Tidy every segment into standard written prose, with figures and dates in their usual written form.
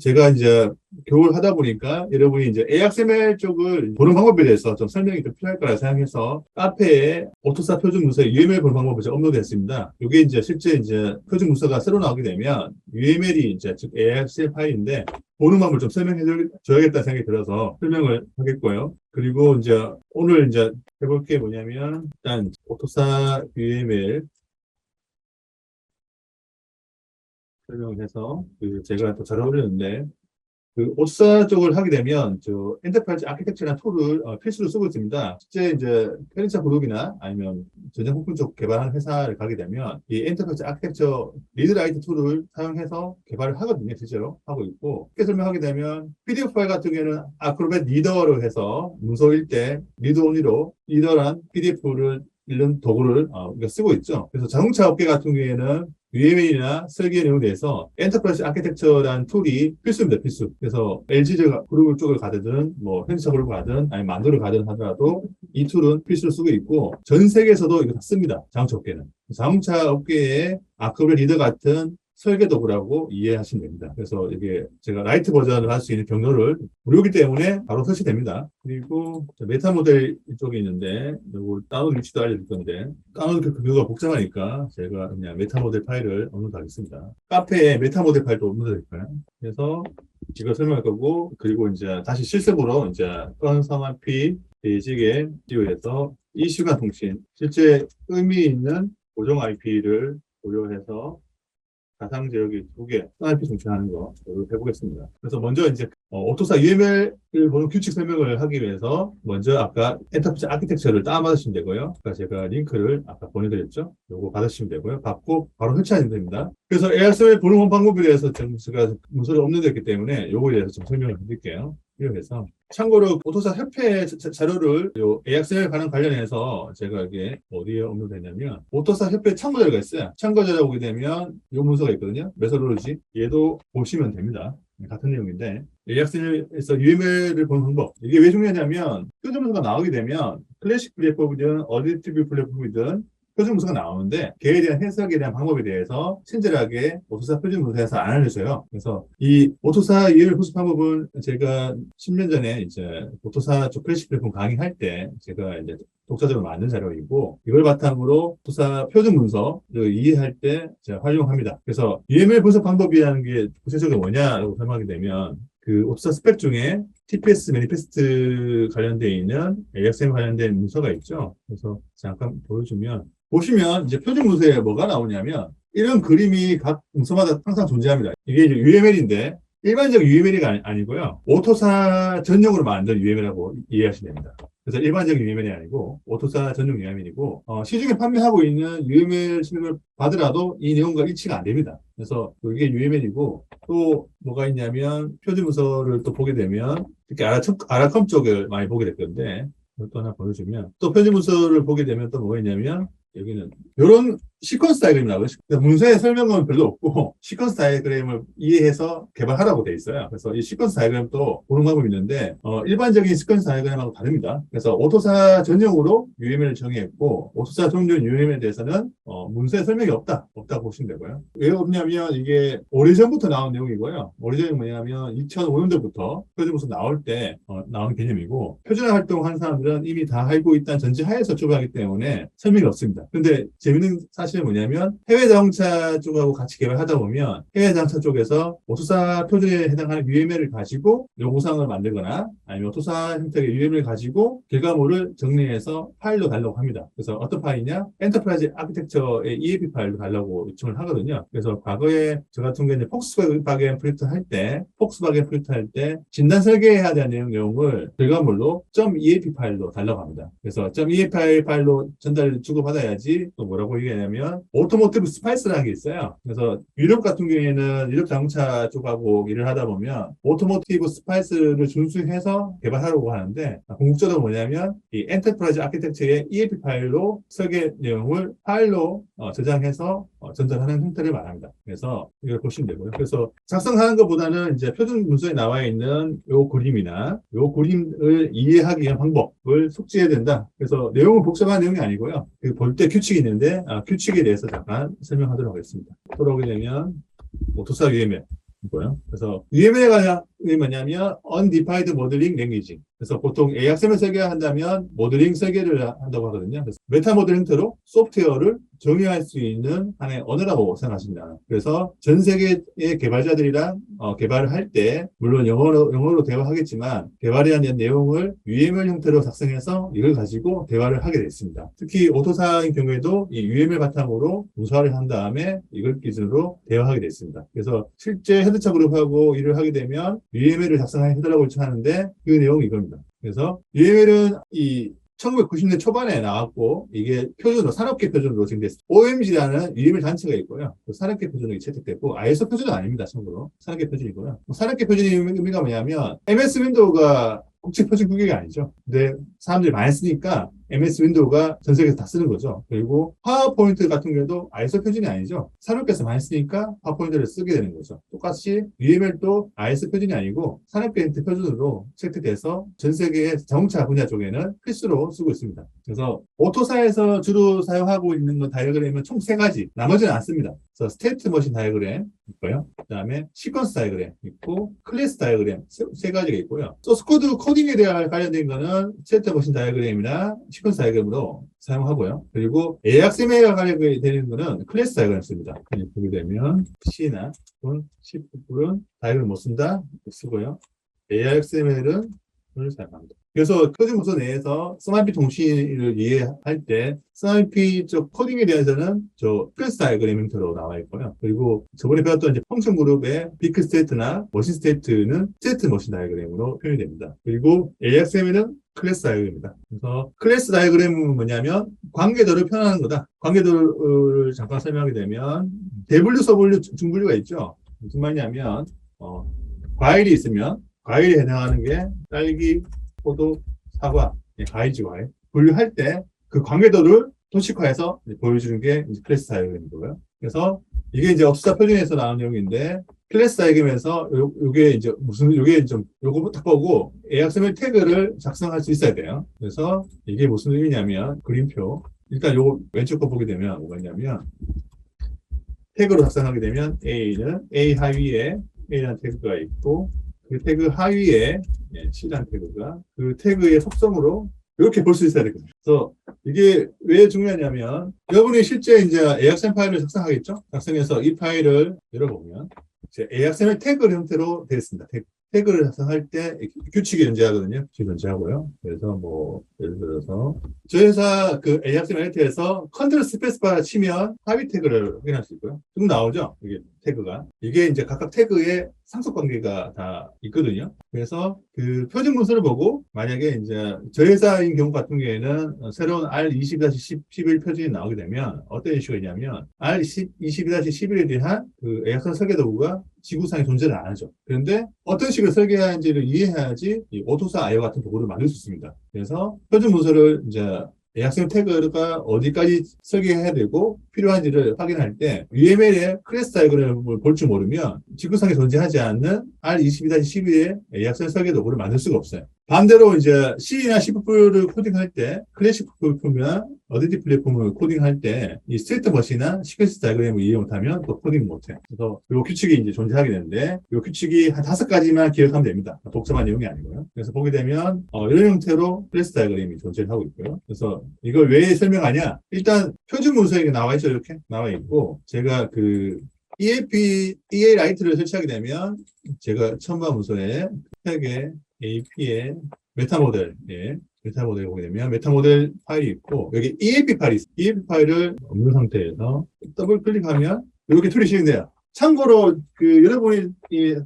제가 이제 교육을 하다 보니까 여러분이 이제 AXML 쪽을 보는 방법에 대해서 좀 설명이 좀 필요할 거라 생각해서 카페에 오토사 표준 문서의 UML 보는 방법을 제가 업로드했습니다. 이게 이제 실제 이제 표준 문서가 새로 나오게 되면 UML이 이제 즉 AXML 파일인데 보는 방법을 좀 설명해 줘야겠다는 생각이 들어서 설명을 하겠고요. 그리고 이제 오늘 이제 해볼 게 뭐냐면 일단 오토사 UML 설명을 해서 제가 또 잘 어울리는데 오토사 쪽을 하게 되면 저 엔터프라이즈 아키텍처라는 툴을 필수로 쓰고 있습니다. 실제 이제 페렌차 그룹이나 아니면 전자부품 쪽 개발하는 회사를 가게 되면 이 엔터프라이즈 아키텍처 리드라이트 툴을 사용해서 개발을 하거든요. 실제로 하고 있고 쉽게 설명하게 되면 PDF 파일 같은 경우에는 아크로벳 리더로 해서 문서일 때 리드 온리로 리더란 PDF를 읽는 도구를 우리가 쓰고 있죠. 그래서 자동차 업계 같은 경우에는 UML이나 설계 내용에 대해서 엔터프라이즈 아키텍처라는 툴이 필수입니다, 필수. 그래서 LG 그룹 쪽을 가든, 뭐, 현지차 그룹을 가든, 아니면 만도를 가든 하더라도 이 툴은 필수로 쓰고 있고, 전 세계에서도 이거 다 씁니다, 자동차 업계는. 자동차 업계에 아크로벳 리더 같은 설계 도구라고 이해하시면 됩니다. 그래서 이게 제가 라이트 버전을 할 수 있는 경로를 무료이기 때문에 바로 설치됩니다. 그리고 메타 모델 이쪽에 있는데 이거 다운로드 위치도 알려줄 건데 다운로드 경로가 복잡하니까 제가 그냥 메타 모델 파일을 업로드 하겠습니다. 카페에 메타 모델 파일도 업로드 될 거예요. 그래서 이거 설명할 거고 그리고 이제 다시 실습으로 이제 건성화피 베이직에 지원해서 이 시간 통신 실제 의미 있는 고정 IP를 고려해서 가상 지역이 2개, IP 송출하는 거, 이걸 해보겠습니다. 그래서 먼저 이제, 오토사 UML을 보는 규칙 설명을 하기 위해서, 먼저 아까 엔터프라이즈 아키텍처를 다운받으시면 되고요. 아까 제가 링크를 아까 보내드렸죠? 요거 받으시면 되고요. 받고 바로 설치하시면 됩니다. 그래서 AXML 보는 방법에 대해서 제가 문서를 업로드했기 때문에 요거에 대해서 좀 설명을 드릴게요. 이렇게해서 참고로 오토사 협회 자료를 요 AXML 관련해서 제가 이게 어디에 업로드했냐면 오토사 협회 참고 자료가 있어요. 참고 자료 보게 되면 요 문서가 있거든요. 메서로지 얘도 보시면 됩니다. 같은 내용인데 AXML에서 UML을 보는 방법 이게 왜 중요하냐면 표준 문서가 나오게 되면 클래식 플랫폼이든 어디티브 플랫폼이든 표준 문서가 나오는데 걔에 대한 해석에 대한 방법에 대해서 친절하게 오토사 표준 문서에서 안 알려줘요. 그래서 이 오토사 UML 분석 방법은 제가 10년 전에 이제 오토사 쪽 클래식 플랫폼 강의할 때 제가 이제 독자적으로 만든 자료이고 이걸 바탕으로 오토사 표준 문서를 이해할 때 제가 활용합니다. 그래서 UML 분석 방법이라는 게 구체적으로 뭐냐라고 설명하게 되면 그 오토사 스펙 중에 TPS 매니페스트 관련되어 있는 AXML 관련된 문서가 있죠. 그래서 잠깐 보여주면 보시면 이제 표준 문서에 뭐가 나오냐면 이런 그림이 각 문서마다 항상 존재합니다. 이게 이제 UML인데 일반적 UML이 아니고요. 오토사 전용으로 만든 UML이라고 이해하시면 됩니다. 그래서 일반적인 UML이 아니고 오토사 전용 UML이고 시중에 판매하고 있는 UML 실행을 받으라도 이 내용과 일치가 안 됩니다. 그래서 이게 UML이고 또 뭐가 있냐면 표준 문서를 또 보게 되면 특히 아라컴 쪽을 많이 보게 될 건데 이것도 하나 보여주면 또 표준 문서를 보게 되면 또 뭐가 있냐면 여기는 이런 시퀀스 다이그램이 나와요. 문서의 설명은 별로 없고 시퀀스 다이그램을 이해해서 개발하라고 돼 있어요. 그래서 이 시퀀스 다이그램도 보는 방법이 있는데 일반적인 시퀀스 다이그램하고 다릅니다. 그래서 오토사 전용으로 UML을 정의했고 오토사 전용 UML에 대해서는 문서에 설명이 없다고 보시면 되고요. 왜 없냐면 이게 오래전부터 나온 내용이고요. 오래전이 뭐냐면 2005년도부터 표준 문서 나올 때 나온 개념이고 표준화 활동하는 사람들은 이미 다 알고 있다는 전제하에서 출발하기 때문에 설명이 없습니다. 근데 재밌는 사실은 뭐냐면 해외 자동차 쪽하고 같이 개발하다 보면 해외 자동차 쪽에서 오토사 표준에 해당하는 UML을 가지고 요구사항을 만들거나 아니면 오토사 형태의 UML을 가지고 결과물을 정리해서 파일로 달라고 합니다. 그래서 어떤 파일이냐? 엔터프라이즈 아키텍처의 EAP 파일로 달라고 요청을 하거든요. 그래서 과거에 저 같은 경우에는 폭스바겐 프리터 할 때 진단 설계해야 되는 내용을 결과물로 .eap 파일로 달라고 합니다. 그래서 .eap 파일로 전달 주고받아야지 또 뭐라고 얘기하냐면 오토모티브 스파이스라는 게 있어요. 그래서 유럽 같은 경우에는 유럽 자동차 쪽하고 일을 하다 보면 오토모티브 스파이스를 준수해서 개발하려고 하는데 궁극적으로 뭐냐면 이 엔터프라이즈 아키텍처의 EAP 파일로 설계 내용을 파일로 저장해서 전달하는 형태를 말합니다. 그래서 이걸 보시면 되고요. 그래서 작성하는 것보다는 이제 표준 문서에 나와 있는 요 그림이나 요 그림을 이해하기 위한 방법을 숙지해야 된다. 그래서 내용은 복잡한 내용이 아니고요. 볼 때 규칙이 있는데 규칙에 대해서 잠깐 설명하도록 하겠습니다. 돌아오게 되면 오토사 UML 이거요. 그래서 UML가 뭐냐면 Undefined Modeling Language. 그래서 보통 AXML 설계를 한다면 모델링 설계를 한다고 하거든요. 그래서 메타 모델 형태로 소프트웨어를 정의할 수 있는 하나의 언어라고 생각하십니다. 그래서 전 세계의 개발자들이랑 개발을 할 때 물론 영어로 대화하겠지만 개발에 대한 내용을 UML 형태로 작성해서 이걸 가지고 대화를 하게 됐습니다. 특히 오토사의 경우에도 이 UML 바탕으로 문서화를 한 다음에 이걸 기준으로 대화하게 됐습니다. 그래서 실제 헤드차 그룹하고 일을 하게 되면 UML을 작성해달라고 요청하는데 그 내용이 이겁니다. 그래서 UML은 이 1990년대 초반에 나왔고 이게 표준으로 산업계 표준으로 지금 됐습니다. OMG라는 UML 단체가 있고요. 산업계 표준으로 채택됐고 ISO 표준은 아닙니다. 참고로 산업계 표준이고요. 산업계 표준의 의미가 뭐냐면 MS 윈도우가 국제 표준 규격이 아니죠. 근데 사람들이 많이 쓰니까 MS 윈도우가 전 세계에서 다 쓰는 거죠. 그리고 파워포인트 같은 경우도 ISO 표준이 아니죠. 산업계에서 많이 쓰니까 파워포인트를 쓰게 되는 거죠. 똑같이 UML도 ISO 표준이 아니고 산업계 표준으로 채택돼서 전 세계의 자동차 분야 쪽에는 필수로 쓰고 있습니다. 그래서 오토사에서 주로 사용하고 있는 건 다이어그램은 총 3가지. 나머지는 안 씁니다. 그래서 스테이트 머신 다이어그램 있고요. 그 다음에 시퀀스 다이어그램 있고 클래스 다이어그램 3가지가 있고요. 소스 코드 코딩에 대한 관련된 거는 스테이트 머신 다이어그램이나 시퀀스 다이어그램으로 사용하고요. 그리고 AXML과 관련되는 거는 클래스 다이어그램 씁니다. 보게 되면 C나 C++ 다이어그램 못 쓴다 쓰고요. AXML은 을 사용합니다. 그래서 표준 문서 내에서 SMIP 통신을 이해할 때 SMIP 쪽 코딩에 대해서는 저 클래스 다이어그램 형태로 나와 있고요. 그리고 저번에 배웠던 이제 펑션 그룹의 빅 스테이트나 머신 스테이트는 스테이트 머신 다이어그램으로 표현이 됩니다. 그리고 AXML은 클래스 다이어그램입니다. 그래서 클래스 다이어그램은 뭐냐면 관계도를 표현하는 거다. 관계도를 잠깐 설명하게 되면 대분류, 서분류, 중분류가 있죠. 무슨 말이냐면 과일이 있으면 과일에 해당하는 게 딸기, 포도, 사과, 과일지 과일. 분류할 때 그 관계도를 도식화해서 보여주는 게 이제 클래스 다이어그램이고요. 그래서 이게 이제 업수사 표준에서 나온 내용인데 클래스 다이어그램에서 요게 이제 요게 좀 요거부터 보고 AXML 태그를 작성할 수 있어야 돼요. 그래서 이게 무슨 의미냐면 그림표. 일단 요거 왼쪽 거 보게 되면 뭐가 있냐면 태그로 작성하게 되면 A는 A 하위에 A라는 태그가 있고 그 태그 하위에 C라는 태그가 그 태그의 속성으로 이렇게 볼 수 있어야 되거든요. 그래서 이게 왜 중요하냐면 여러분이 실제 이제 AXML 파일을 작성하겠죠? 작성해서 이 파일을 열어보면 이제 AXML 태그 형태로 되어 있습니다. 태그를 작성할 때 규칙이 존재하거든요. 규칙이 존재하고요. 그래서 뭐 예를 들어서 저희 회사 그 AXML LT에서 컨트롤 스페이스바 치면 하위 태그를 확인할 수 있고요. 쭉 나오죠. 이게 태그가 이게 이제 각각 태그에 상속 관계가 다 있거든요. 그래서 그 표준 문서를 보고 만약에 이제 저희 회사인 경우 같은 경우에는 새로운 R20-11 표준이 나오게 되면 어떤 이슈가 있냐면 R20-11에 대한 그 AXML 설계 도구가 지구상에 존재를 안 하죠. 그런데 어떤 식으로 설계하는지를 이해해야지 이 오토사 IO 같은 도구를 만들 수 있습니다. 그래서 표준 문서를 이제 AXML 태그가 어디까지 설계해야 되고 필요한지를 확인할 때 UML의 클래스 다이어그램을 볼 줄 모르면 지구상에 존재하지 않는 R22-12의 AXML 설계 도구를 만들 수가 없어요. 반대로 이제 C나 C++를 코딩할 때 클래식 플랫폼이나 어디티 플랫폼을 코딩할 때 이 스테이트 머신이나 시퀀스 다이어그램을 이해 못하면 또 코딩 못해요. 그래서 이 규칙이 이제 존재하게 되는데 이 규칙이 한 5가지만 기억하면 됩니다. 복잡한 내용이 아니고요. 그래서 보게 되면 이런 형태로 클래스 다이어그램이 존재하고 있고요. 그래서 이걸 왜 설명하냐? 일단 표준 문서에 나와 있죠. 이렇게 나와 있고 제가 그 EA 라이트를 설치하게 되면 제가 첨부한 문서에 태그에 AP의 메타 모델, 메타 모델을 보게 되면 메타 모델 파일이 있고 여기 EAP 파일이 있어요. EAP 파일을 없는 상태에서 더블 클릭하면 이렇게 툴이 시행돼요. 참고로 그 여러분이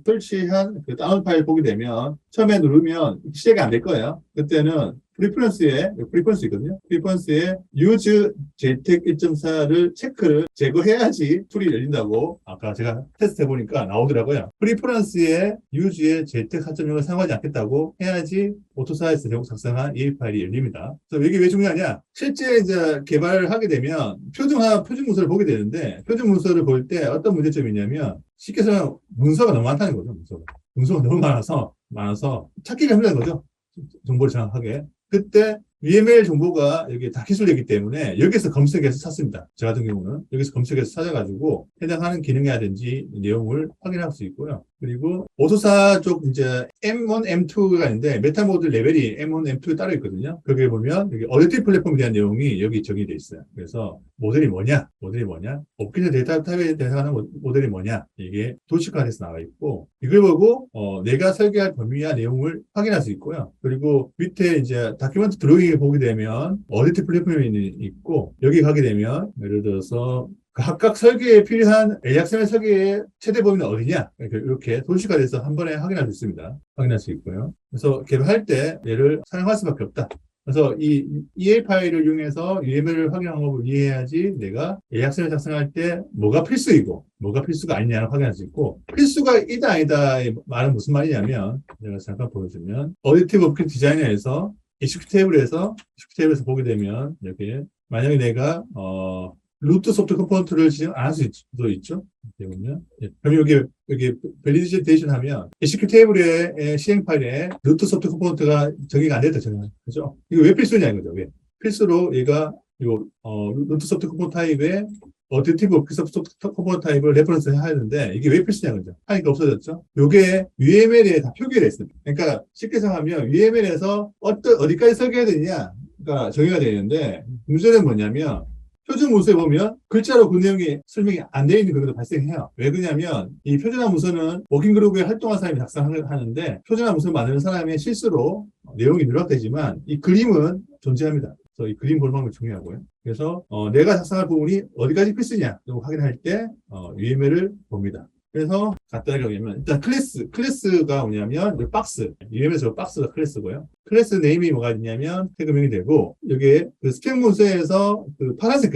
설치한 그 다운 파일 보게 되면 처음에 누르면 시작이 안 될 거예요. 그때는 프리퀀스 있거든요. 프리퀀스에 use JTAG 1.4를 체크를 제거해야지 툴이 열린다고 아까 제가 테스트 해보니까 나오더라고요. 프리퍼런스에 use의 JTAG 4.0을 사용하지 않겠다고 해야지 오토사에서 작성한 EA 파일이 열립니다. 그래서 이게 왜 중요하냐? 실제 이제 개발을 하게 되면 표준 문서를 보게 되는데 표준 문서를 볼 때 어떤 문제점이 있냐면 쉽게 설명 문서가 너무 많다는 거죠. 문서가 너무 많아서 찾기가 힘든 거죠. 정보를 정확하게. 그때 UML 정보가 여기 다 기술되기 때문에 여기서 검색해서 찾습니다. 저 같은 경우는 여기서 검색해서 찾아가지고 해당하는 기능이라든지 내용을 확인할 수 있고요. 그리고 오토사 쪽 이제 M1, M2가 있는데 메타 모드 레벨이 M1, M2 따로 있거든요. 거기에 보면 여기 어댑티브 플랫폼에 대한 내용이 여기 정의되어 있어요. 그래서 모델이 뭐냐? 업그레이드 데이터 타입에 대해서는 모델이 뭐냐? 이게 도식화돼서 나와 있고 이걸 보고 내가 설계할 범위와 내용을 확인할 수 있고요. 그리고 밑에 이제 다큐멘트 드로잉을 보게 되면 어댑티브 플랫폼이 있고 여기 가게 되면 예를 들어서 각각 설계에 필요한 AXML 설계의 최대 범위는 어디냐? 이렇게 도식화돼서 한 번에 확인할 수 있습니다. 확인할 수 있고요. 그래서 개발할 때 얘를 사용할 수밖에 없다. 그래서 이 EA 파일을 이용해서 UML을 확인하는 방법을 이해해야지 내가 AXML 작성할 때 뭐가 필수이고 뭐가 필수가 아니냐를 확인할 수 있고 필수가 있다 아니다의 말은 무슨 말이냐면 제가 잠깐 보여주면 어댑티브 오브젝트 디자이너에서 익스큐테이블에서 보게 되면 여기 만약에 내가 루트 소프트 컴포넌트를 지정 안 할 수도 있죠. 이렇게 보면. 그럼 여기 밸리데이션 하면 executabl의 시행 파일에 루트 소프트 컴포넌트가 적용이 안 됐다, 저는. 그죠? 이거 왜 필수냐, 이거죠. 왜? 필수로 얘가, 루트 소프트 컴포넌트 타입에 어댑티브 소프트 컴포넌트 타입을 레퍼런스 해야 하는데, 이게 왜 필수냐, 그죠? 하니까 없어졌죠? 요게 UML에 다 표기가 됐습니다. 그러니까 쉽게 생각하면 UML에서 어디까지 설계해야 되느냐가 정의가 되는데, 문제는 뭐냐면, 표준 문서에 보면 글자로 그 내용이 설명이 안 되어 있는 경우도 발생해요. 왜 그러냐면 이 표준화 문서는 워킹 그룹에 활동한 사람이 작성하는데 표준화 문서 만드는 사람의 실수로 내용이 누락되지만 이 그림은 존재합니다. 그래서 이 그림 볼 방법이 중요하고요. 그래서 내가 작성할 부분이 어디까지 필수냐 확인할 때 UML을 봅니다. 그래서 간단하게 보면 일단 클래스가 뭐냐면 박스, UML에서 박스가 클래스고요. 클래스 네임이 뭐가 있냐면 태그명이 되고 여기에 그 스펙 문서에서 그 파란색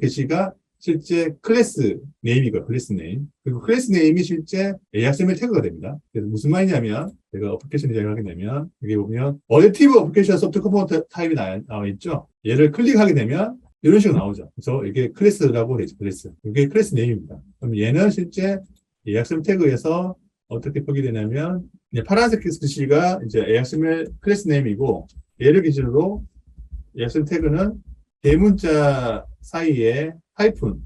글씨가 실제 클래스 네임이고요. 클래스 네임. 그리고 클래스 네임이 실제 AXML 태그가 됩니다. 그래서 무슨 말이냐면 제가 어플리케이션 디자인을 하게 되면 여기 보면 어댑티브 어플리케이션 소프트 컴포넌트 타입이 나와 있죠. 얘를 클릭하게 되면 이런 식으로 나오죠. 그래서 이게 클래스라고 되죠. 클래스. 이게 클래스 네임입니다. 그럼 얘는 실제 AXML 태그에서 어떻게 표기되냐면 파란색 글씨가 이제 AXML 클래스 네임이고 얘를 기준으로 AXML 태그는 대문자 사이에 하이픈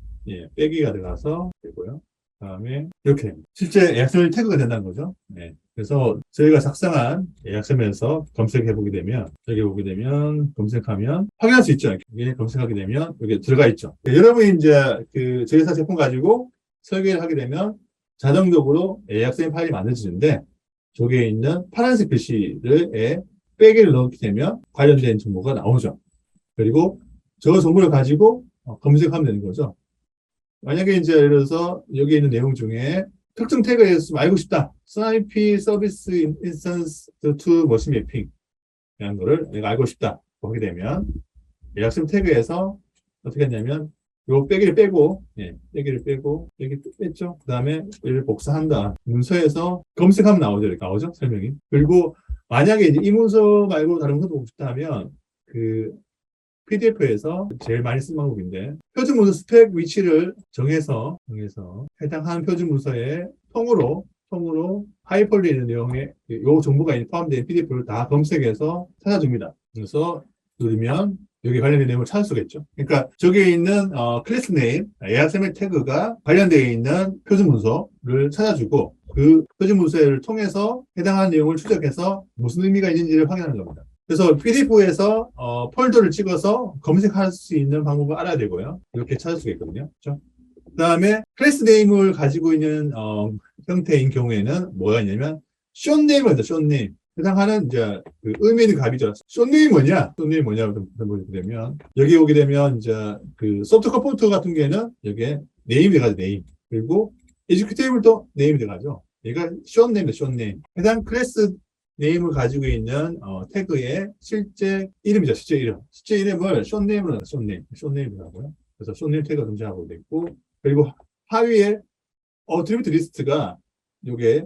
빼기가 들어가서 되고요. 그다음에 이렇게 실제 AXML 태그가 된다는 거죠. 네. 그래서 저희가 작성한 AXML에서 검색해 보게 되면 여기 보게 되면 검색하면 확인할 수 있죠. 이게 검색하게 되면 여기 들어가 있죠. 여러분이 이제 그 저희 회사 제품 가지고 설계를 하게 되면 자동적으로 AXML 파일이 만들어지는데 저기에 있는 파란색 글씨를 빼기를 넣게 되면 관련된 정보가 나오죠. 그리고 저 정보를 가지고 검색하면 되는 거죠. 만약에 이제 예를 들어서 여기 있는 내용 중에 특정 태그에 대해서 좀 알고 싶다. SNIP 서비스 인스턴스 to 머신 매핑 이라는 거를 내가 알고 싶다. 보게 되면 AXML 태그에서 어떻게 했냐면 요 빼기를 빼고 빼기 뺐죠. 그 다음에 얘를 복사한다. 문서에서 검색하면 나오죠. 설명이. 그리고 만약에 이제 이 문서 말고 다른 문서도 보고 싶다 하면 그 PDF에서 제일 많이 쓰는 방법인데 표준 문서 스펙 위치를 정해서 해당하는 표준 문서의 통으로 하이퍼리 있는 내용에 요 정보가 포함된 PDF를 다 검색해서 찾아줍니다. 그래서 누르면 여기 관련된 내용을 찾을 수가 있죠. 그러니까 저기에 있는 클래스 네임, AXML 태그가 관련되어 있는 표준 문서를 찾아주고 그 표준 문서를 통해서 해당하는 내용을 추적해서 무슨 의미가 있는지를 확인하는 겁니다. 그래서 PDF에서 폴더를 찍어서 검색할 수 있는 방법을 알아야 되고요. 이렇게 찾을 수가 있거든요. 그렇죠? 그 다음에 클래스 네임을 가지고 있는 형태인 경우에는 뭐가 있냐면 숏네임을 하죠. 숏네임. 해당하는 이제 그 의미 있는 값이죠. 숏네임이 뭐냐고 보게 되면 여기 오게 되면 이제 그 소프트 컴포넌트 같은 경우에는 여기에 네임이 들어가죠. 네임. 그리고 executables도 네임이 들어가죠. 얘가 숏네임이죠. 숏네임. 해당 클래스 네임을 가지고 있는 태그의 실제 이름이죠. 실제 이름을 숏네임으로 넣어요. 숏네임으로 하고요. 그래서 숏네임 태그가 등장하고 있고 그리고 하위에 어트리뷰트 리스트가 요게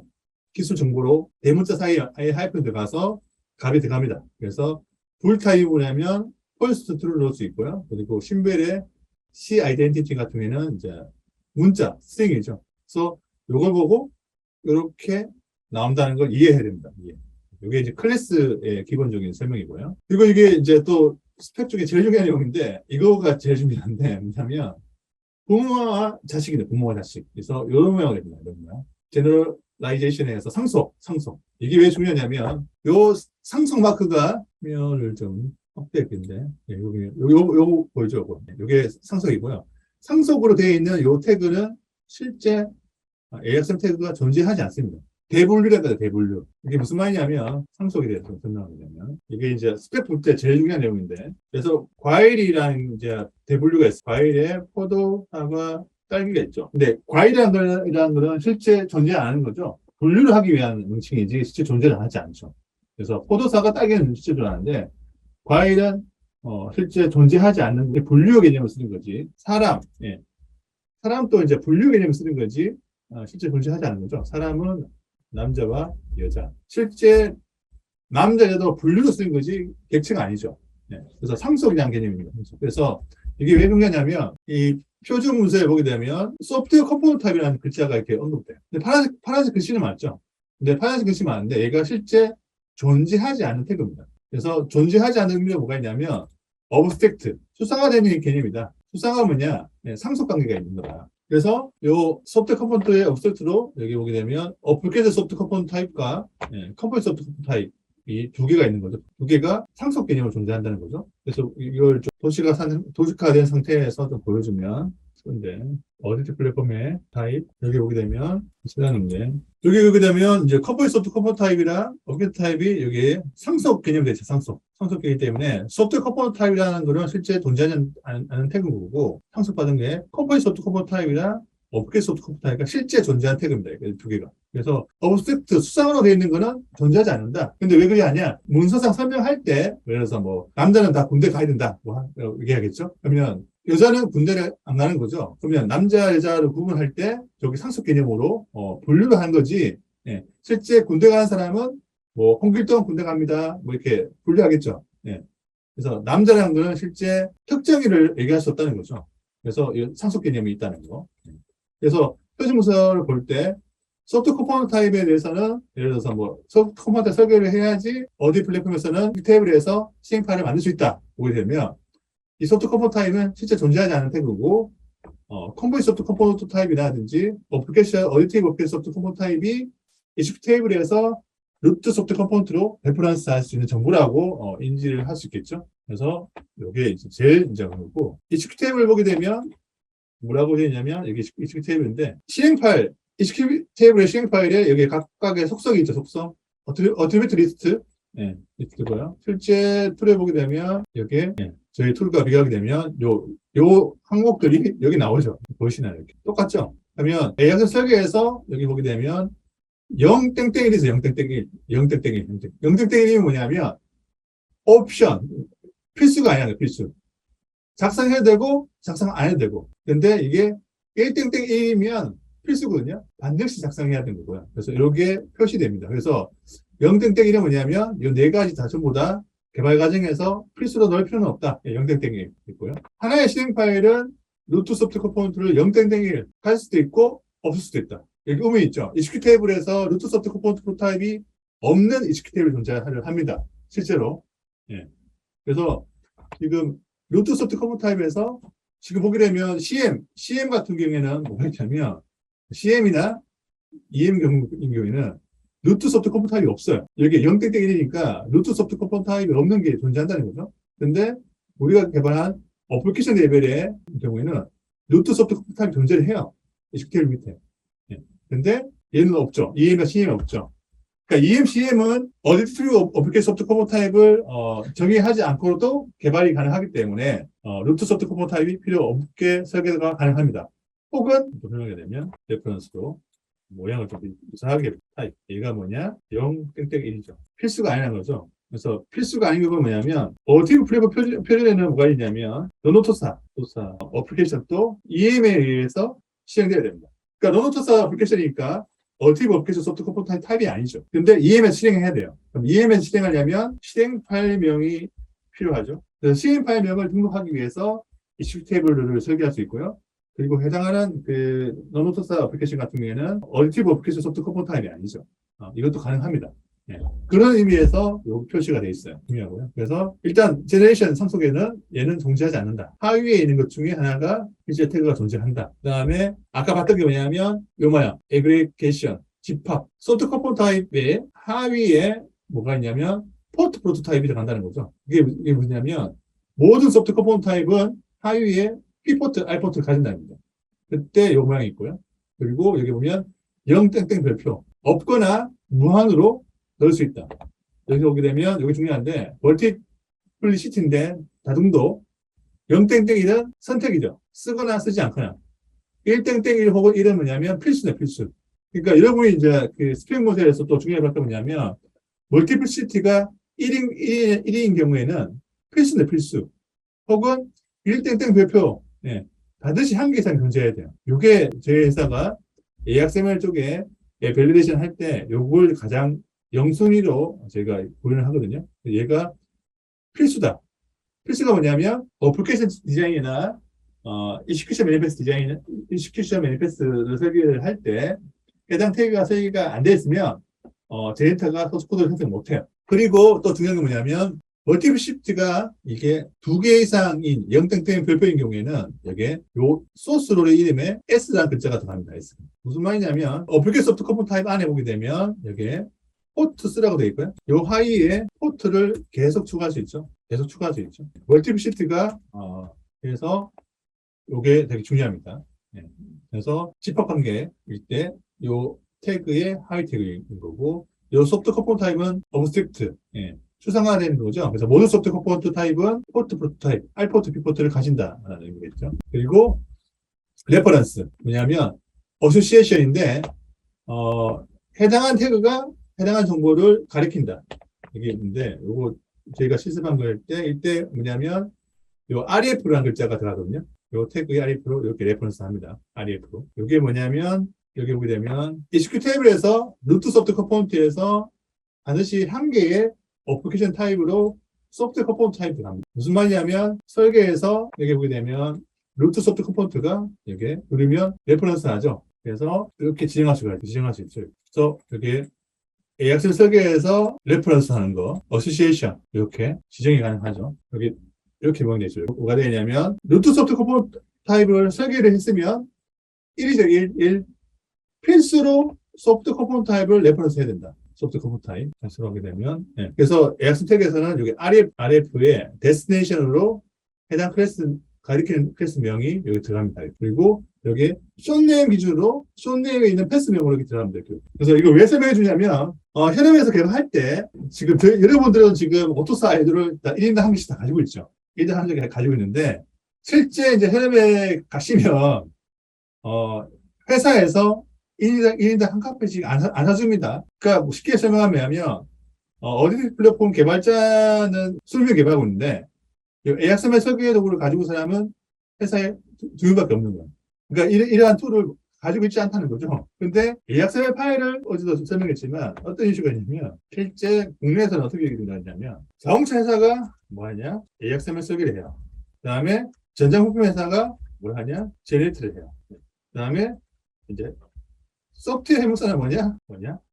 기술 정보로 대문자 사이에 하이픈 들어가서 값이 들어갑니다. 그래서 불 타입을 하면 폴스 트루를 넣을 수 있고요. 그리고 신벨의 C 아이덴티티 같은 경우에는 이제 문자, 스트링이죠. 그래서 요걸 보고 이렇게 나온다는 걸 이해해야 됩니다. 이게 이제 클래스의 기본적인 설명이고요. 그리고 이게 이제 또 스펙 중에 제일 중요한 내용인데 이거가 제일 중요한데 뭐냐면 부모와 자식인데 부모와 자식. 그래서 이런 모양이 됩니다. 이런 모양. 제너럴라이제이션에서 상속. 이게 왜 중요하냐면, 요 상속 마크가 화면을 좀 확대했겠는데, 예, 요거 보이죠? 요게 상속이고요. 상속으로 되어 있는 요 태그는 실제 AXM 태그가 존재하지 않습니다. 대분류라고 해요, 대분류. 이게 무슨 말이냐면, 상속에 대해서 설명하냐면, 이게 이제 스펙 볼 때 제일 중요한 내용인데, 그래서 과일이라는 이제 대분류가 있어요. 과일에 포도, 사과, 딸기가 있죠. 근데 과일이라는 거는 실제 존재 안 하는 거죠. 분류를 하기 위한 명칭이지, 실제 존재를 하지 않죠. 그래서 포도, 사과, 딸기는 실제 존재하는데, 과일은 실제 존재하지 않는 분류 개념을 쓰는 거지. 사람, 예. 사람도 이제 분류 개념을 쓰는 거지. 실제 존재하지 않는 거죠. 사람은 남자와 여자. 실제 남자, 여자도 분류로 쓰는 거지 객체가 아니죠. 네. 그래서 상속이라는 개념입니다. 그래서 이게 왜 중요하냐면 이 표준 문서에 보게 되면 소프트웨어 컴포넌트 타입이라는 글자가 이렇게 언급돼요. 근데 파란색 글씨는 맞죠. 근데 파란색 글씨 맞는데 얘가 실제 존재하지 않는 태그입니다. 그래서 존재하지 않는 의미가 뭐가 있냐면 어브스트랙트, 수상화되는 개념이다. 수상화 뭐냐? 네, 상속 관계가 있는 거다. 그래서 요 소프트 컴포넌트의 업셋으로 여기 보게 되면 어플리케이션 소프트 컴포넌트 타입과 컴포넌트 소프트 컴포넌트 타입 이 두 개가 있는 거죠. 두 개가 상속 개념으로 존재한다는 거죠. 그래서 이걸 좀 도식화된 상태에서 좀 보여주면 좋은데 어디티 플랫폼의 타입 여기 보게 되면 시간인데 여기 보게 되면 이제 컴포넌트 소프트 컴포넌트 타입이랑 업젝트 타입이 여기 상속 개념이 되죠. 상속이기 때문에 소프트 컴포넌트 타입이라는 거는 실제 존재하지 않는 태그고 상속받은 게 컴포넌트 소프트 컴포넌트 타입이랑 업그레이드 소프트 컴포넌트 타입이 실제 존재하는 태그입니다. 두 개가. 그래서 어브스트랙트 수상으로 되어 있는 거는 존재하지 않는다. 근데 왜 그게 아니야? 문서상 설명할 때 예를 들어서 뭐 남자는 다 군대 가야 된다. 뭐 얘기하겠죠? 그러면 여자는 군대를 안 가는 거죠. 그러면 남자 여자를 구분할 때 저기 상속 개념으로 분류를 한 거지. 예. 실제 군대 가는 사람은 뭐 홍길동 군대 갑니다. 뭐 이렇게 분류하겠죠. 예. 그래서 남자라는 거는 실제 특정인을 얘기할 수 없다는 거죠. 그래서 이 상속 개념이 있다는 거. 그래서 표준 문서를 볼 때 소프트 컴포넌트 타입에 대해서는 예를 들어서 뭐 소프트 컴포넌트 설계를 해야지 어디 플랫폼에서는 이 테이블에서 시행 파일을 만들 수 있다 보게 되면 이 소프트 컴포넌트 타입은 실제 존재하지 않는 태그고 컴포넌트 소프트 컴포넌트 타입이라든지 어플리케이션 어디티브 어플리케이션 소프트 컴포넌트 타입이 이슈 테이블에서 루트 소프트 컴포넌트로 레퍼런스 할 수 있는 정보라고 인지를 할 수 있겠죠. 그래서 이게 이제 제일 인정한 거고 이슈 테이블을 보게 되면 뭐라고 되냐면 여기 이슈 테이블인데 실행 파일 이슈 테이블의 실행 파일에 여기 각각의 속성이 있죠. 속성 어트리뷰트 리스트 리스트고요. 실제 툴에 보게 되면 여기에 저희 툴과 비교하게 되면 요 항목들이 여기 나오죠. 보시나요? 이렇게 똑같죠? 그러면 AX 설계에서 여기 보게 되면 0땡땡1 있어요. 0땡땡1 0땡땡1이 뭐냐면 옵션 필수가 아니야. 필수 작성해도 되고 작성 안 해도 되고 근데 이게 1땡땡1이면 필수거든요. 반드시 작성해야 되는 거고요. 그래서 이렇게 표시됩니다. 그래서 0땡땡1은 뭐냐면 이 네 가지 다 전부 다 개발 과정에서 필수로 넣을 필요는 없다. 0땡땡1 있고요. 하나의 실행 파일은 루트 소프트 컴포넌트를 0땡땡1 할 수도 있고 없을 수도 있다. 여기 의미 있죠. EXEC 테이블에서 루트 소프트 컴포넌트 프로타입이 없는 EXEC 테이블이 존재를 합니다. 실제로. 예. 그래서 지금 루트 소프트 컴포넌트 타입에서 지금 보게 되면 CM 같은 경우에는 뭐가 있냐면 CM이나 EM 경우에는 루트 소프트 컴포넌트 타입이 없어요. 여기 0땡땡1이니까 루트 소프트 컴포넌트 타입이 없는 게 존재한다는 거죠. 근데 우리가 개발한 어플리케이션 레벨의 경우에는 루트 소프트 컴포넌트 타입이 존재를 해요. EXEC 테이블 밑에. 근데 얘는 없죠. EM과 CM이 없죠. 그러니까 EM, CM은 어디티브 어플리케이션 소프트 컴포넌트 타입을 정의하지 않고도 개발이 가능하기 때문에 루트 소프트 컴포넌트 타입이 필요 없게 설계가 가능합니다. 혹은 설명하게 되면 레퍼런스로 모양을 좀 이상하게 타입. 얘가 뭐냐? 0땡땡1이죠. 필수가 아니라는 거죠. 그래서 필수가 아닌 건 뭐냐면 어디티브 플랫폼 표준에는 뭐가 있냐면 노노토사 어플리케이션도 EM에 의해서 시행돼야 됩니다. 그러니까 노노토사 어플리케이션이니까 어티브 어플리케이션 소프트 컴포넌트 타입이 아니죠. 근데 EM에서 실행해야 돼요. 그럼 EM에서 실행하려면 실행 파일명이 필요하죠. 그래서 실행 파일명을 등록하기 위해서 이슈 테이블을 설계할 수 있고요. 그리고 해당하는 노노토사 어플리케이션 같은 경우에는 어티브 어플리케이션 소프트 컴포넌트 타입이 아니죠. 이것도 가능합니다. 예. 그런 의미에서 요 표시가 돼 있어요. 중요하고요. 그래서 일단 제너레이션 상속에는 얘는 존재하지 않는다. 하위에 있는 것 중에 하나가 필수 태그가 존재한다. 그 다음에 아까 봤던 게 뭐냐면 요 뭐야 에그리게이션, 집합, 소프트 컴포넌트 타입의 하위에 뭐가 있냐면 포트 프로토타입이 들어간다는 거죠. 이게 뭐냐면 모든 소프트 컴포넌트 타입은 하위에 P포트, R포트를 가진다는 거죠. 그때 요 모양이 있고요. 그리고 여기 보면 0땡땡 별표 없거나 무한으로 넣을 수 있다. 여기 오게 되면 여기 중요한데 멀티플리시티인데 다중도 0땡땡1은 선택이죠. 쓰거나 쓰지 않거나 1땡땡1 혹은 1은 뭐냐면 필수네 필수. 그러니까 여러분이 이제 그 스프링 모델에서 또 중요한 게 뭐냐면 멀티플리시티가 1인 경우에는 필수네 필수. 혹은 1땡땡 별표 반드시 한 개 이상 존재해야 돼요. 이게 저희 회사가 AXML 쪽에 밸리데이션 할 때 요걸 가장 영순위로 제가 구현을 하거든요. 얘가 필수다. 필수가 뭐냐면 어플리케이션 디자인이나 이슈큐션 매니페스트 디자인, 이슈큐션 매니페스트를 설계를 할 때 해당 태그가 설계가 안 돼 있으면 제네터가 소스 코드를 생성 못 해요. 그리고 또 중요한 게 뭐냐면 멀티플 시프트가 이게 2개 이상인 0땡땡 별표인 경우에는 여기에 요 소스 롤의 이름에 S라는 글자가 들어갑니다. S. 무슨 말이냐면 어플리케이션 소프트 컴포넌트 타입 안에 보게 되면 여기에 포트 쓰라고 되어 있고요. 요 하위에 포트를 계속 추가할 수 있죠. 계속 추가할 수 있죠. 멀티플 시프트가 그래서 요게 되게 중요합니다. 예. 그래서 집합 관계일 때 요 태그의 하위 태그인 거고 요 소프트 컴포넌트 타입은 어브스트릭트 추상화되는 거죠. 그래서 모든 소프트 컴포넌트 타입은 포트 프로토타입, R포트, P포트를 가진다라는 의미겠죠. 그리고 레퍼런스 뭐냐면 어소시에이션인데 해당한 태그가 해당한 정보를 가리킨다. 이게 있는데 요거 저희가 실습한 거일 때 이때 뭐냐면 요 REF라는 글자가 들어가거든요. 요 태그의 REF로 이렇게 레퍼런스 합니다. REF로. 요게 뭐냐면 여기 보게 되면 ECQ 테이블에서 루트 소프트 컴포넌트에서 반드시 한 개의 어플리케이션 타입으로 소프트 컴포넌트 타입을 합니다. 무슨 말이냐면 설계에서 여기 보게 되면 루트 소프트 컴포넌트가 여기 누르면 레퍼런스 하죠. 그래서 이렇게 지정할 수 있죠. 그래서 여기 AXL 설계에서 레퍼런스 하는 거, 어소시에이션 이렇게 지정이 가능하죠. 여기 이렇게 보면 되죠. 뭐가 되냐면 루트 소프트 컴포넌트 타입을 설계를 했으면 1이죠. 1. 필수로 소프트 컴포넌트 타입을 레퍼런스 해야 된다. 소프트 컴포넌트 타입. 다시 하게 되면. 그래서 AX 태그에서는 여기 RF의 데스티네이션으로 해당 클래스, 가리키는 클래스 명이 여기 들어갑니다. 그리고 여기 숏네임 기준으로 숏네임에 있는 패스명으로 이렇게 들어갑니다. 그래서 이걸 왜 설명해 주냐면, 현업에서 개발할 때, 지금 여러분들은 지금 오토사 아이들을 1인당 한 개씩 다 가지고 있죠. 1인당 한 개 가지고 있는데, 실제 이제 현업에 가시면, 회사에서 1인당 한 카페씩 안 사줍니다. 그러니까 뭐 쉽게 설명하면, 어디티 플랫폼 개발자는 20명 개발하고 있는데, AXML 설계 도구를 가지고 사람은 회사에 2명밖에 없는 거예요. 그러니까 이러한 툴을 가지고 있지 않다는 거죠. 근데 AXML 파일을 어제도 설명했지만 어떤 이슈가 있냐면 실제 국내에서는 어떻게 일어나냐면 자동차 회사가 뭐 하냐? AXML 설계를 해요. 그 다음에 전자부품 회사가 뭘 하냐? 제네레이터를 해요. 그 다음에 이제 소프트웨어 해물사는 뭐냐?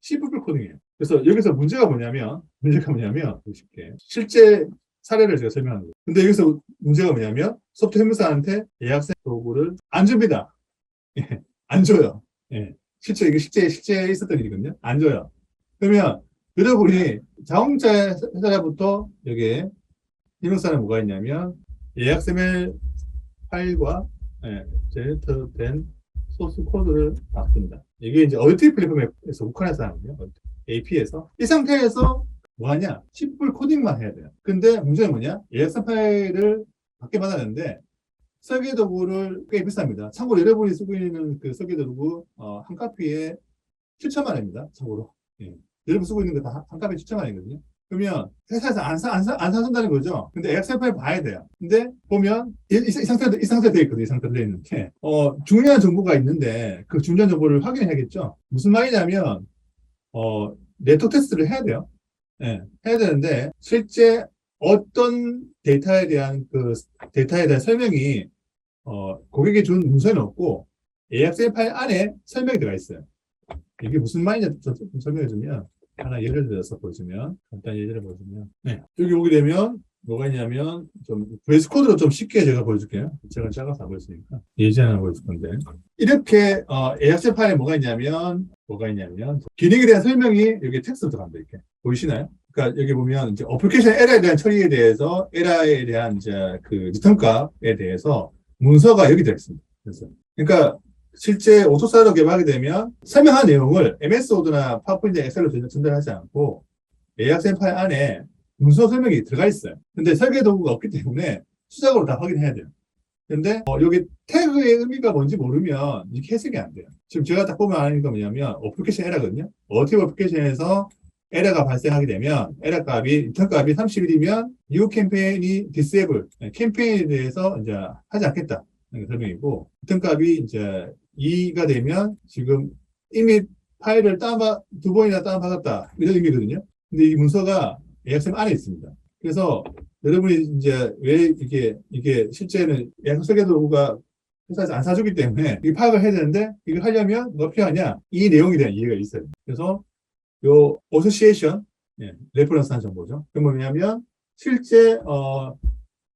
C++ 코딩이에요. 그래서 여기서 문제가 뭐냐면 쉽게 실제 사례를 제가 설명하는 거예요. 근데 여기서 문제가 뭐냐면 소프트웨어 해물사한테 예약세 도구를 안 줍니다. 안 줘요. 실제 이게 실제 있었던 일이거든요. 안 줘요. 그러면 여러분이 자동차 회사부터 여기에 해물사는 뭐가 있냐면 AXML 파일과 제네레이터된 소스 코드를 바꾼다. 이게 이제 어디티 플랫폼에서 우칸에서 하는데요. AP에서. 이 상태에서 뭐하냐? C++ 코딩만 해야 돼요. 근데 문제는 뭐냐? AXML 파일을 받게 받았는데 설계 도구를 꽤 비쌉니다. 참고로 여러분이 쓰고 있는 그 설계 도구 한 카피에 7천만 원입니다. 참고로. 여러분 쓰고 있는 거 다 한 카피에 7천만 원이거든요. 그러면 회사에서 안 사준다는 거죠. 근데 엑셀 파일 봐야 돼요. 근데 보면 이 상태로 되어 있거든요. 이 상태로 되어 있는데 중요한 정보가 있는데 그 중요한 정보를 확인해야겠죠. 무슨 말이냐면 네트워크 테스트를 해야 돼요. 해야 되는데 실제 어떤 데이터에 대한 설명이 고객이 준 문서에는 없고 AXL 파일 안에 설명이 들어가 있어요. 이게 무슨 말이냐 좀 설명해 주면 하나 예를 들어서 보시면, 간단 예를 보시면, 네. 여기 오게 되면, 뭐가 있냐면, 좀, VS 코드로 좀 쉽게 제가 보여줄게요. 제가 작아서 안 보였으니까. 예제 하나 보여줄 건데. 이렇게, AXF 파일에 뭐가 있냐면, 기능에 대한 설명이 여기 텍스트로 들어간다, 이렇게. 보이시나요? 그러니까 여기 보면, 이제 어플리케이션 에러에 대한 처리에 대해서, 에러에 대한 이제 그 리턴 값에 대해서 문서가 여기 들어있습니다. 그래서. 그러니까, 실제 오토사로 개발하게 되면 설명한 내용을 MS 워드나 파워포인트 엑셀로 전달하지 않고 AXM 파일 안에 문서 설명이 들어가 있어요. 근데 설계 도구가 없기 때문에 수작으로 다 확인해야 돼요. 근데 여기 태그의 의미가 뭔지 모르면 이렇게 해석이 안 돼요. 지금 제가 딱 보면 아는 게 뭐냐면 어플리케이션 에러거든요. 어떻게 어플리케이션에서 에러가 발생하게 되면 에러 값이 리턴 값이 30일이면 new 캠페인이 disable 캠페인에 대해서 이제 하지 않겠다. 설명이고 리턴 값이 이제 2가 되면 지금 이미 파일을 두 번이나 다운받았다. 이런 의미거든요. 근데 이 문서가 AXM 안에 있습니다. 그래서 여러분이 이제 왜 이게 실제는 AXM 설계 도구가 회사에서 안 사주기 때문에 이 파악을 해야 되는데 이걸 하려면 뭐 필요하냐? 이 내용에 대한 이해가 있어요. 그래서 요 어소시에이션, 레퍼런스한 정보죠. 그게 뭐냐면 실제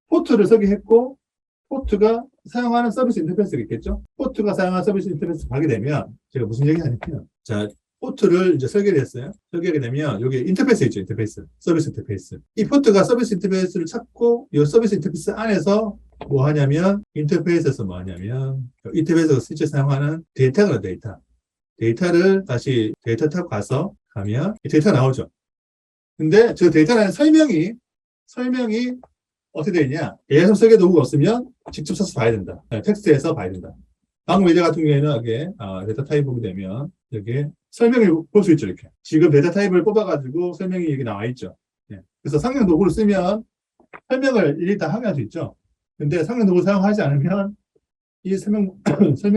포트를 설계했고 포트가 사용하는 서비스 인터페이스가 있겠죠? 포트가 사용하는 서비스 인터페이스 가게 되면, 제가 무슨 얘기 하냐면, 자, 포트를 이제 설계를 했어요. 설계하게 되면, 여기 인터페이스 있죠, 인터페이스. 서비스 인터페이스. 이 포트가 서비스 인터페이스를 찾고, 이 서비스 인터페이스 안에서 뭐 하냐면, 인터페이스에서 뭐 하냐면, 인터페이스가 실제 사용하는 데이터가 데이터. 데이터를 다시 데이터 탑 가면, 이 데이터가 나오죠. 근데 저 데이터라는 설명이 어떻게 되어 있냐? AXM 설계 도구가 없으면 직접 써서 봐야 된다. 텍스트에서 봐야 된다. 방금 예제 같은 경우에는 이게 데이터 타입 보게 되면 여기 설명을 볼 수 있죠. 이렇게. 지금 데이터 타입을 뽑아가지고 설명이 여기 나와 있죠. 그래서 상용 도구를 쓰면 설명을 일일이 다 하게 할 수 있죠. 근데 상용 도구를 사용하지 않으면 이 설명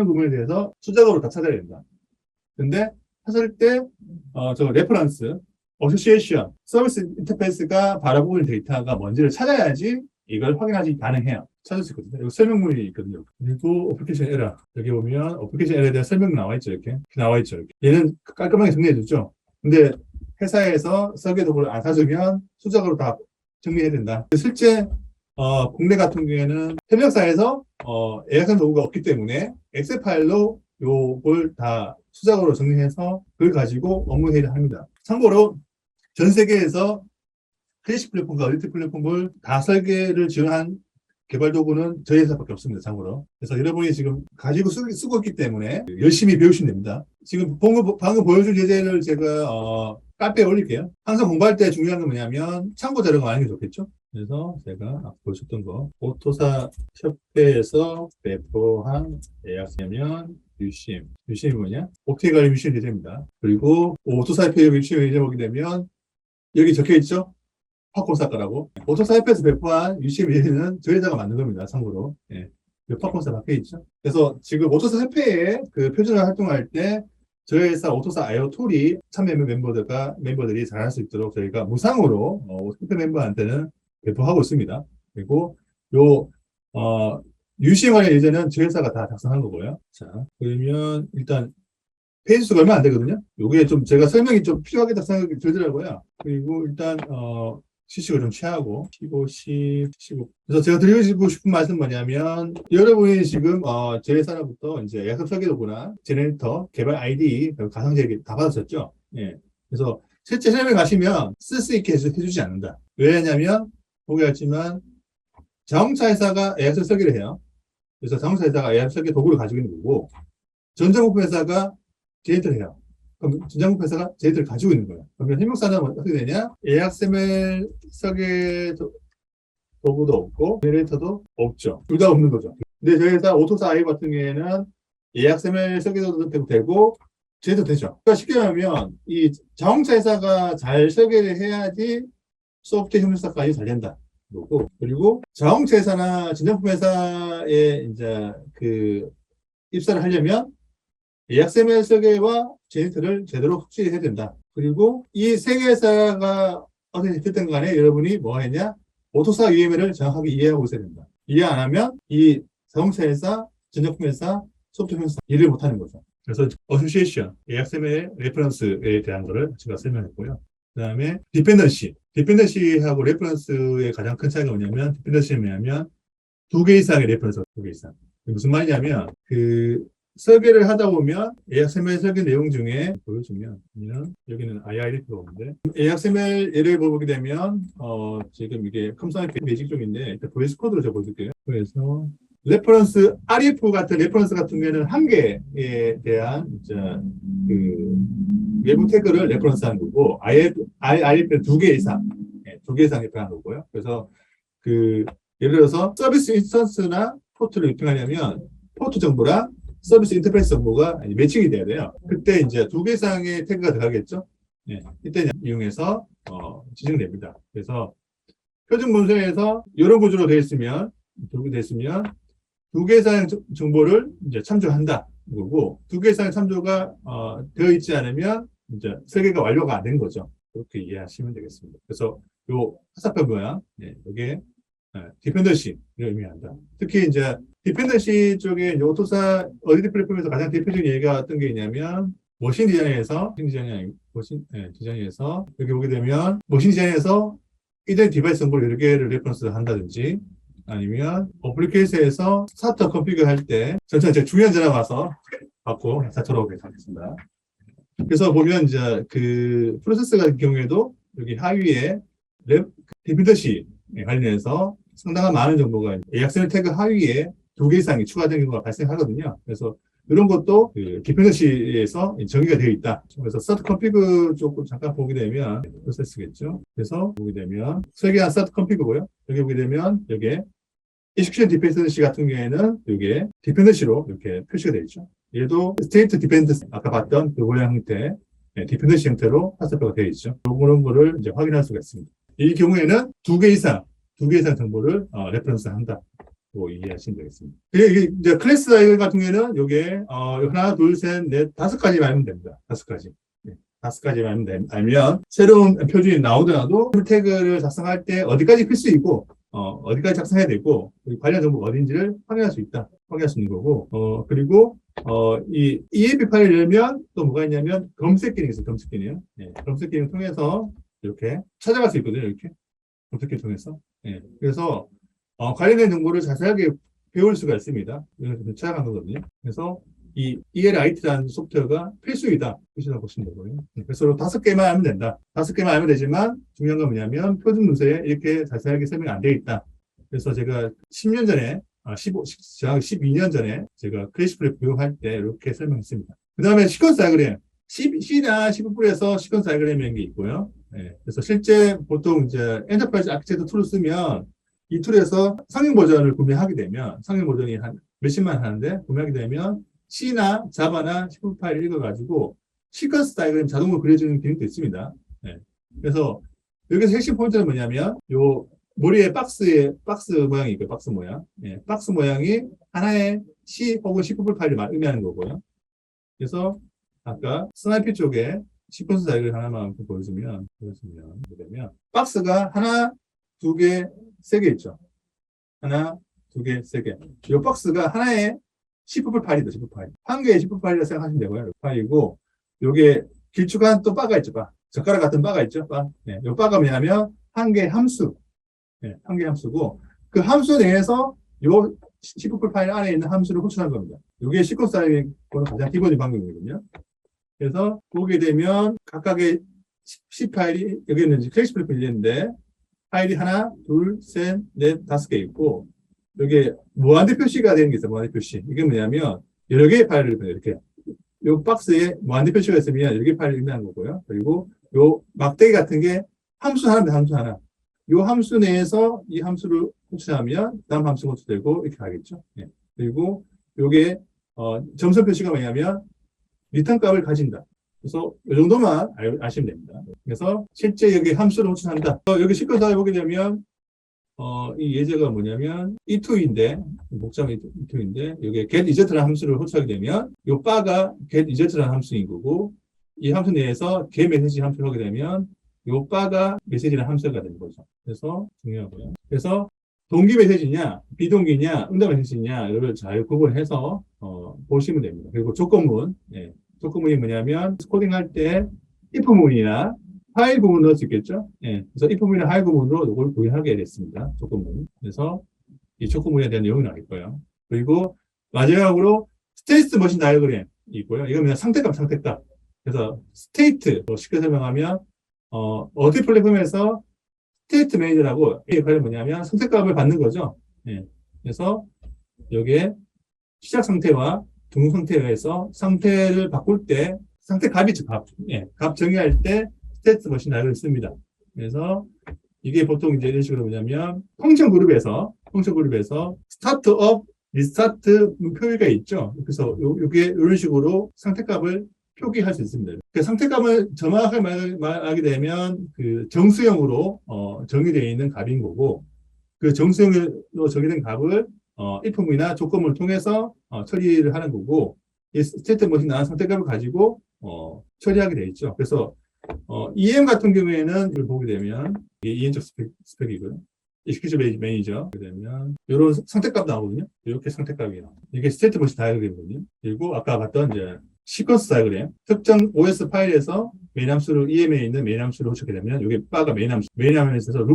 부분에 대해서 수작업으로 다 찾아야 된다. 근데 찾을 때, 저 레퍼런스, 어소시에이션, 서비스 인터페이스가 바라보는 데이터가 뭔지를 찾아야지 이걸 확인하지 가능해요. 찾을 수 있거든요. 여기 설명문이 있거든요. 그리고 어플리케이션 에러. 여기 보면 어플리케이션 에러에 대한 설명 나와 있죠. 이렇게 나와 있죠. 이렇게. 얘는 깔끔하게 정리해줬죠. 근데 회사에서 설계 도구를 안 사주면 수작으로 다 정리해야 된다. 실제 국내 같은 경우에는 협력사에서 AXM 도구가 없기 때문에 엑셀 파일로 요걸 다 수작으로 정리해서 그걸 가지고 업무 회의를 합니다. 참고로 전 세계에서 클래식 플랫폼과 어리트 플랫폼을 다 설계를 지원한 개발 도구는 저희 회사밖에 없습니다. 참고로. 그래서 여러분이 지금 가지고 쓰고 있기 때문에 열심히 배우시면 됩니다. 지금 방금 보여준 예제를 제가 카페에 올릴게요. 항상 공부할 때 중요한 건 뭐냐면 참고 자료가 많은 게 좋겠죠. 그래서 제가 아까 보여줬던 거 오토사 협회에서 배포한 AXM면 유심이 뭐냐? 옵티에 관련 유심 예제입니다. 그리고 오토사 협회 유심 예제 보게 되면 여기 적혀 있죠? 팝콘사과라고. 오토사 협회에서 배포한 유심 예제는 저희 회사가 만든 겁니다. 참고로. 팝콘사 박혀 있죠? 그래서 지금 오토사 협회에 그 표준을 활동할 때 저희 회사 오토사 아이오 툴이 참여 멤버들이 잘할 수 있도록 저희가 무상으로 협회 멤버한테는 배포하고 있습니다. 그리고 유심 관련 예제는 저희 회사가 다 작성한 거고요. 자, 그러면 일단 페이지 수가 얼마 안 되거든요. 요게 좀 제가 설명이 좀 필요하겠다 생각이 들더라고요. 그리고 일단 시식을 좀 취하고 15. 그래서 제가 드리고 싶은 말씀은 뭐냐면 여러분이 지금 제 회사로부터 이제 약속 설계도구나 제네레이터 개발 아이디 가상제기 다 받으셨죠. 예. 그래서 실제 실험에 가시면 쓸 수 있게 해주지 않는다. 왜냐면 보겠지만 자동차 회사가 AXM 설계를 해요. 그래서 자동차 회사가 AXM 설계 도구를 가지고 있는 거고 전자부품 회사가 제네레이터를 해요. 그럼 전자부품 회사가 제네레이터를 가지고 있는 거예요. 그러면 협력사는 어떻게 되냐? AXML 설계 도구도 없고 제네레이터도 없죠. 둘 다 없는 거죠. 근데 저희 회사 오토사 아이 같은 경우에는 AXML 설계도도 되고 제네레이터 되죠. 그러니까 쉽게 말하면 이 자동차 회사가 잘 설계를 해야지 소프트웨어 협력사까지 잘 된다. 거고 그리고 자동차 회사나 전자부품 회사에 이제 그 입사를 하려면 AXML 설계와 제네레이터를 제대로 흡수해야 된다. 그리고 이 세 개 회사가 어떻게 됐든 간에 여러분이 뭐 했냐? 오토사 UML을 정확하게 이해하고 있어야 된다. 이해 안 하면 이 자동차 회사, 전자부품 회사, 소프트웨어 회사 이해를 못하는 거죠. 그래서 association, AXML 레퍼런스에 대한 거를 제가 설명했고요. 그 다음에 디펜던시하고 레퍼런스의 가장 큰 차이가 뭐냐면, 디펜던시는 뭐냐면 두 개 이상의 레퍼런스가 두 개 이상. 무슨 말이냐면 설계를 하다 보면 AXML 설계 내용 중에 보여주면 여기는 IID가 오는데 AXML 예를 보게 되면 지금 이게 컴사이트 베이직 쪽인데 일단 VS 코드로 적어줄게요. 그래서 레퍼런스 RF 같은 레퍼런스 같은 경우에는 한 개에 대한 외부 태그를 레퍼런스 하는 거고 IIF는 두 개 이상 두 개 이상 레퍼런스 하는 거고요. 그래서 예를 들어서 서비스 인스턴스나 포트를 유통하려면 포트 정보랑 서비스 인터페이스 정보가 매칭이 돼야 돼요. 그때 이제 두 개 이상의 태그가 들어가겠죠. 이때 이용해서 지정됩니다. 그래서 표준 문서에서 이런 구조로 되어 있으면 두 개 이상의 정보를 이제 참조한다. 그리고 두 개 이상의 참조가 되어 있지 않으면 이제 설계가 완료가 안 된 거죠. 그렇게 이해하시면 되겠습니다. 그래서 요 화살표 모양, 이게 디펜던시를 의미한다. 특히 이제 디펜던시 쪽에 오토사 어디디 플랫폼에서 가장 대표적인 예가 어떤 게 있냐면 머신 디자인에서 여기 보게 되면 머신 디자인에서 이전 디바이스 정보를 여러 개를 레퍼런스를 한다든지 아니면 어플리케이션에서 스타터 컨피그 할 때 전체 제가 중요한 전화 와서 받고 찾도록 하겠습니다. 그래서 보면 이제 프로세스 같은 경우에도 여기 하위에 디펜던시 관련해서 상당한 많은 정보가 AXML 태그 하위에 두 개 이상이 추가된 경우가 발생하거든요. 그래서 이런 것도 디펜던시에서 정의가 되어 있다. 그래서 스타트 컨피그 쪽으로 잠깐 보게 되면 프로세스겠죠. 그래서 보게 되면 설계한 스타트 컨피그고요. 여기 보게 되면 여기에 execution dependency 같은 경우에는 이게 디펜던시로 이렇게 표시가 되어 있죠. 얘도 state dependence 아까 봤던 그 모양 형태 디펜던시 형태로 화살표가 되어 있죠. 이런 거를 이제 확인할 수가 있습니다. 이 경우에는 두 개 이상 정보를 레퍼런스 한다. 이해하시면 되겠습니다. 이게 이제 클래스 다이어그램 같은 경우에는 요게 하나, 둘, 셋, 넷, 다섯 가지만 알면 됩니다. 다섯 가지. 다섯 가지만 알면 새로운 표준이 나오더라도 태그를 작성할 때 어디까지 필수이고 어디까지 작성해야 되고 관련 정보가 어딘지를 확인할 수 있다. 확인할 수 있는 거고 그리고 이 EAP 파일을 열면 또 뭐가 있냐면 검색 기능이 있어요. 검색 기능. 검색 기능 통해서 이렇게 찾아갈 수 있거든요. 이렇게 검색 기능 통해서. 그래서 관련된 정보를 자세하게 배울 수가 있습니다. 이걸 찾아간 거거든요. 그래서 이 ELIT라는 소프트웨어가 필수이다. 필수라고 보시면 되고요. 그래서 다섯 개만 알면 된다. 다섯 개만 알면 되지만 중요한 건 뭐냐면 표준 문서에 이렇게 자세하게 설명이 안 되어 있다. 그래서 제가 10년 전에, 12년 전에 제가 크래시프를 교육할 때 이렇게 설명했습니다. 그 다음에 시퀀스 다이어그램. C나 C++에서 시퀀스 다이어그램이라는 게 있고요. 그래서 실제 보통 이제 엔터프라이즈 아키텍처 툴을 쓰면 이 툴에서 상용 버전을 구매하게 되면 상용 버전이 한 몇십만 하는데 구매하게 되면 C나 자바나 C++ 파일을 읽어가지고 시퀀스 다이어그램 자동으로 그려주는 기능도 있습니다. 그래서 여기서 핵심 포인트는 뭐냐면 요 머리에 박스 모양이 있고요. 박스 모양. 박스 모양이 하나의 C 혹은 C++ 파일을 의미하는 거고요. 그래서 아까 스나이피 쪽에 시퀀스 다이어그램 하나만 보여주면 박스가 하나, 두 개, 세 개 있죠. 하나, 두 개, 세 개. 이 박스가 하나의 C++ 파일이다, C++ 파일. 한 개의 C++ 파일이라 생각하시면 되고요. 파일이고, 요게 길쭉한 또 바가 있죠, 바. 젓가락 같은 바가 있죠, 바. 요 바가 뭐냐면, 한 개의 함수. 한 개의 함수고, 그 함수 내에서 요 C++ 파일 안에 있는 함수를 호출한 겁니다. 요게 시퀀스 다이어그램의 가장 기본적인 방법이거든요. 그래서 보게 되면, 각각의 C 파일이, 여기는 이제 클래시 플랫폼이 있는데, 파일이 하나, 둘, 셋, 넷, 다섯 개 있고, 여기에 무한대 표시가 되는 게 있어요. 무한대 표시. 이게 뭐냐면, 여러 개의 파일을 이렇게, 요 박스에 무한대 표시가 있으면 여러 개의 파일을 의미하는 거고요. 그리고 요 막대기 같은 게 함수 하나입니다. 함수 하나. 요 함수 내에서 이 함수를 호출하면 다음 함수가 호출되고 이렇게 가겠죠. 그리고 요게, 점선 표시가 뭐냐면, 리턴 값을 가진다. 그래서 이 정도만 아시면 됩니다. 그래서 실제 여기 함수를 호출한다. 여기 시퀀스를 보게 되면 이 예제가 뭐냐면 e2인데 목적은 e2인데 여기 get 이제트라는 함수를 호출하게 되면 이 바가 get 이제트라는 함수인 거고 이 함수 내에서 get 메시지 함수를 하게 되면 이 바가 메시지라는 함수가 되는 거죠. 그래서 중요하고요. 그래서 동기 메시지냐, 비동기냐, 응답 메시지냐, 이걸 잘 구분해서, 보시면 됩니다. 그리고 조건문, 예. 조건문이 뭐냐면, 코딩할 때, if 부분이나 while 부분 넣을 수 있겠죠? 예. 그래서 if 부분이나 while 부분으로 이걸 구현하게 됐습니다. 조건문. 그래서 이 조건문에 대한 내용이 나올 거예요. 그리고 마지막으로, 스테이트 머신 다이어그램이 있고요. 이건 그냥 상태값. 그래서, 스테이트, 쉽게 설명하면, 어디 플랫폼에서 스테이트 매니저라고 이 역할이 뭐냐면 선택값을 받는 거죠. 예. 그래서 여기에 시작 상태와 중 상태에서 상태를 바꿀 때 상태 값이죠, 값. 예. 값 정의할 때 스테이트 머신 다이어그램을 씁니다. 그래서 이게 보통 이제 이런 식으로 뭐냐면 펑션 그룹에서 스타트업, 리스타트 표기가 있죠. 그래서 요게 이런 식으로 상태값을 표기할 수 있습니다. 그 상태값을 정확하게 말하게 되면 그 정수형으로 정의되어 있는 값인 거고 그 정수형으로 정의된 값을 if문이나 조건문을 통해서 처리를 하는 거고 이 스테이트 머신이나 상태값을 가지고 처리하게 되어 있죠. 그래서 EM 같은 경우에는 이걸 보게 되면 이게 EM적 스펙이고요. 익스큐티브 매니저 그러면 이런 상태값 나오거든요. 이렇게 상태값이 나와요. 이게 스테이트 머신 다이어그램이거든요. 그리고 아까 봤던 이제 시퀀스 다이어그램 특정 OS 파일에서 메인 함수를 EM에 있는 메인 함수를 호출하게 되면 이게 바가 메인 함수 메인 함수에서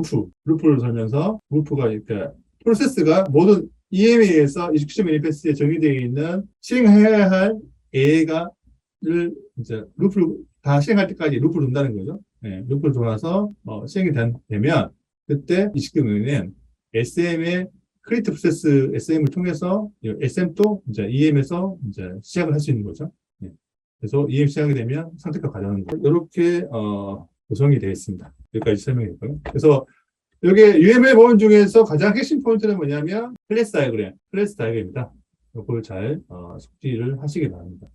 루프를 돌면서 루프가 그러니까 프로세스가 모든 EM에 의해서 익스큐티브 매니페스트에 정의되어 있는 실행해야 할 A가를 이제 루프를 다 실행할 때까지 루프를 돈다는 거죠. 네, 루프를 돌아서 시행이 되면 그때 이 시스템은 SM의 크리에이트 프로세스 SM을 통해서 SM도 이제 EM에서 이제 시작을 할 수 있는 거죠. 네. 그래서 EM 시작이 되면 상태값 가져가는 거. 이렇게 구성이 되어 있습니다. 여기까지 설명했고요. 그래서 여기 UML 모임 중에서 가장 핵심 포인트는 뭐냐면 클래스 다이어그램입니다. 이걸 잘 숙지를 하시기 바랍니다.